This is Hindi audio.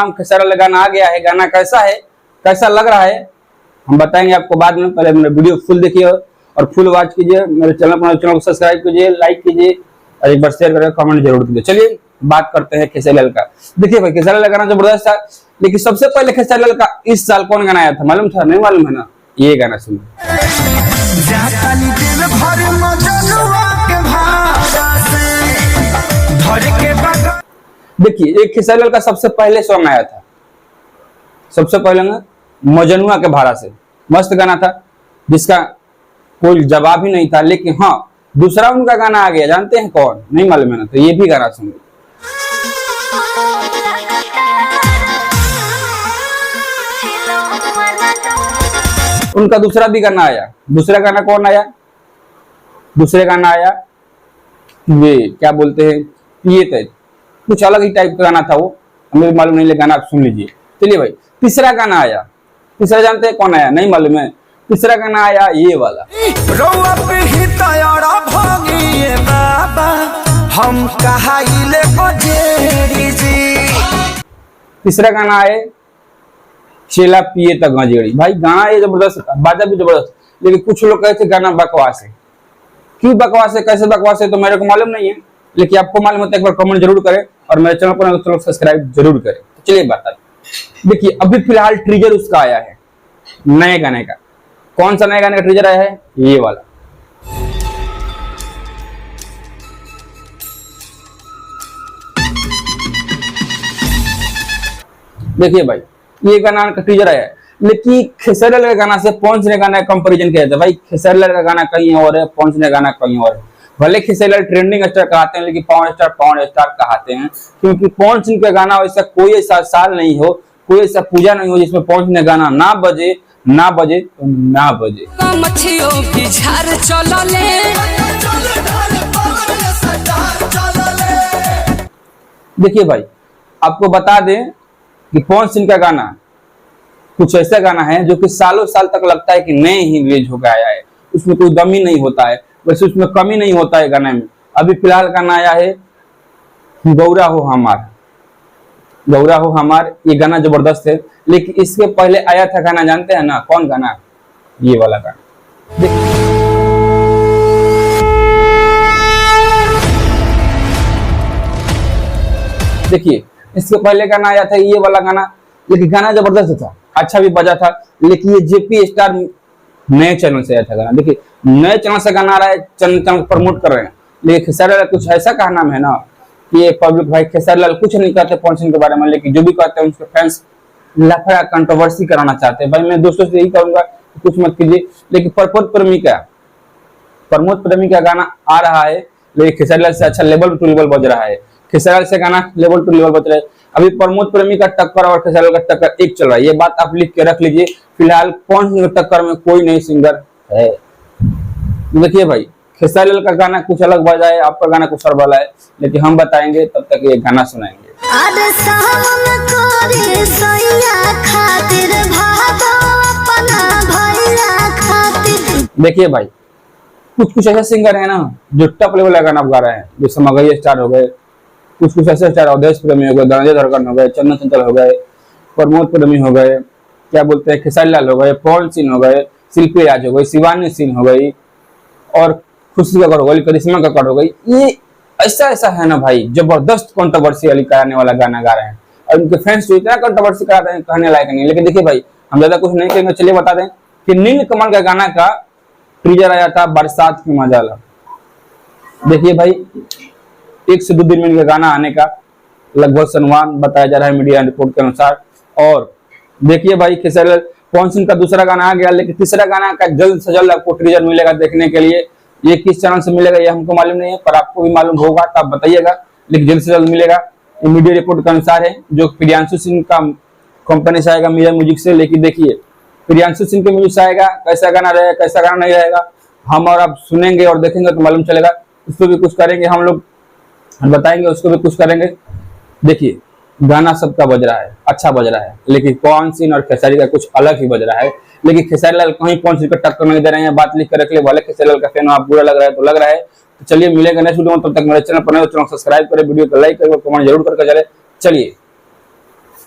हम खेसारी लाल गाना आ गया है, गाना कैसा है, कैसा लग रहा है हम बताएंगे आपको बाद में। पहले मेरा वीडियो फुल देखिए और फुल वॉच कीजिए, मेरे चैनल को सब्सक्राइब कीजिए, लाइक कीजिए और एक बार शेयर करके कमेंट जरूर कीजिए। चलिए बात करते हैं खेसारी लाल का। देखिए भाई खेसारी लाल गाना जबरदस्त था, लेकिन सबसे पहले खेसारी लाल का इस साल कौन गाना आया था मालूम था? नहीं मालूम है ना? ये गाना सुनिए। देखिए एक खेसारी लाल का सबसे पहले सॉन्ग आया था, सबसे पहले ना मजनुआ के भाड़ा से, मस्त गाना था जिसका कोई जवाब ही नहीं था। लेकिन हाँ दूसरा उनका गाना आ गया, जानते हैं कौन? नहीं मालूम है ना? तो ये भी गाना सुनिए। उनका दूसरा भी गाना आया। दूसरा गाना कौन आया? दूसरे गाना आया ये क्या बोलते हैं, पिए थे, कुछ अलग ही टाइप का गाना था वो, हमें मालूम नहीं, गाना आप सुन लीजिए। चलिए भाई तीसरा गाना आया। तीसरा जानते हैं कौन आया? नहीं मालूम है? तीसरा गाना आया ये वाला। तीसरा गाना आए चेला पिए तक गंजेड़ी। भाई गाना ये जबरदस्त था, बाजा भी जबरदस्त, लेकिन कुछ लोग कहते गाना बकवास है। क्यों बकवास है, कैसे बकवास है तो मेरे को मालूम नहीं है, लेकिन आपको मालूम होता है एक बार कमेंट जरूर करें और मेरे चैनल को सब्सक्राइब जरूर करें। तो चलिए बात, देखिए अभी फिलहाल ट्रीजर उसका आया है नए गाने का। कौन सा नए गाने का ट्रीजर आया है? ये वाला। देखिए भाई ये गाना का ट्रीजर आया है, लेकिन खेसारी लाल गाना से पवन सिंह गाना कंपैरिजन किया जाता है। भाई खेसारी लाल का गाना कहीं और है, पवन सिंह का गाना कहीं और है। भले खेसारी लाल ट्रेंडिंग स्टार कहते हैं, लेकिन पवन स्टार कहते हैं, क्योंकि पवन सिंह का गाना वैसा कोई ऐसा साल नहीं हो, कोई ऐसा पूजा नहीं हो जिसमें पवन सिंह का गाना ना बजे ना बजे तो ना बजे। देखिए भाई आपको बता दें कि पवन सिंह का गाना कुछ ऐसा गाना है जो कि सालों साल तक लगता है कि नए ही रिलीज होकर आया है, उसमें कोई कमी नहीं होता है, वैसे उसमें कमी नहीं होता है गाने में। अभी फिलहाल गाना आया है गौरा हो हमार, गौरा हो हमार, ये गाना जबरदस्त है। लेकिन इसके पहले आया था गाना, जानते हैं ना कौन गाना? ये वाला गाना। देखिए इसके पहले गाना आया था ये वाला गाना, लेकिन गाना जबरदस्त था, अच्छा भी बजा था। लेकिन ये जेपी स्टार नए चैनल से आया था गाना। देखिए नए चैनल से गाना आ रहा है, चैनल प्रमोट कर रहे हैं, लेकिन खेसारी लाल कुछ ऐसा कहना है ना कि ये पब्लिक भाई खेसारी लाल कुछ नहीं कहते पवन सिंह के बारे में, लेकिन जो भी कहते हैं उसके फैंस लफड़ा कंट्रोवर्सी कराना चाहते हैं। भाई मैं दोस्तों से यही कहूंगा कुछ मत कीजिए। लेकिन प्रमोद प्रेमी का गाना आ रहा है, लेकिन खेसारी लाल से अच्छा लेवल टू लेवल बज रहा है। खेसारी लाल से गाना लेवल टू लेवल बज रहा है। अभी प्रमोद प्रेमी का टक्कर और खेसारी लाल का टक्कर एक चल रहा है, ये बात आप लिख के रख लीजिए। फिलहाल पवन सिंह के टक्कर में कोई नई सिंगर है। देखिए भाई खेसारी लाल का गाना कुछ अलग बजा है, आपका गाना कुछ और वाला है, लेकिन हम बताएंगे तब तक ये गाना सुनाएंगे। देखिए भाई कुछ ऐसे सिंगर है ना जो टॉप लेवल का गाना गा रहे हैं, जैसे मगही स्टार हो गए, कुछ ऐसे स्टार अवधेश प्रेमी हो गए, धनंजय धड़कन हो गए, चंदन चंचल हो गए, प्रमोद प्रेमी हो गए, क्या बोलते हैं खेसारी लाल हो गए, पवन सिंह हो गए, शिल्पी राज हो गई, शिवानी सिंह हो गई और खुशी कक्कड़ हो गई, करिश्मा कक्कड़ हो गई। ये ऐसा है ना भाई, जबरदस्त कंट्रोवर्सी कराने वाला गाना गा रहे हैं और उनके फैंस तो इतना कंट्रोवर्सी कराते हैं कहने लायक नहीं। लेकिन देखिए भाई हम ज्यादा कुछ नहीं कहेंगे, चलिए बता दें कि नील कमल का गाना का ट्रीजर आया था बरसात की मजाला। देखिए भाई 1 से 2 दिन में इनका गाना आने का लगभग संवाद बताया जा रहा है मीडिया रिपोर्ट के अनुसार। और देखिए भाई खेसारी लाल पवन सिंह का दूसरा गाना आ गया, लेकिन तीसरा गाना का जल्द से जल्द आपको ट्रीजर मिलेगा देखने के लिए। ये किस चैनल से मिलेगा ये हमको मालूम नहीं है, पर आपको भी मालूम होगा तो आप बताइएगा, लेकिन जल्द से जल्द मिलेगा। ये मीडिया रिपोर्ट के अनुसार है, जो प्रियांशु सिंह का कंपनी से आएगा मीडिया म्यूजिक से। लेकिन देखिए प्रियांशु सिंह के म्यूजिक से आएगा, कैसा गाना रहेगा कैसा गाना नहीं रहेगा हम और आप सुनेंगे और देखेंगे तो मालूम चलेगा। उसको भी कुछ करेंगे हम लोग, बताएंगे उसको भी कुछ करेंगे। देखिए गाना सबका बज रहा है, अच्छा बज रहा है, लेकिन पवन सिंह और खेसारी का कुछ अलग ही बज रहा है। लेकिन खेसारी लाल कहीं पवन सिंह को टक्कर नहीं दे रहे हैं, बात लिख कर रख ले। वाले खेसारी लाल का फैन हो, आप बुरा लग रहा है तो लग रहा है। तो चलिए मिलेगा नेक्स्ट वीडियो में, तब तक मेरे चैनल पर नए हो चैनल सब्सक्राइब करें, वीडियो को लाइक करें, कमेंट जरूर करके चले। चलिए।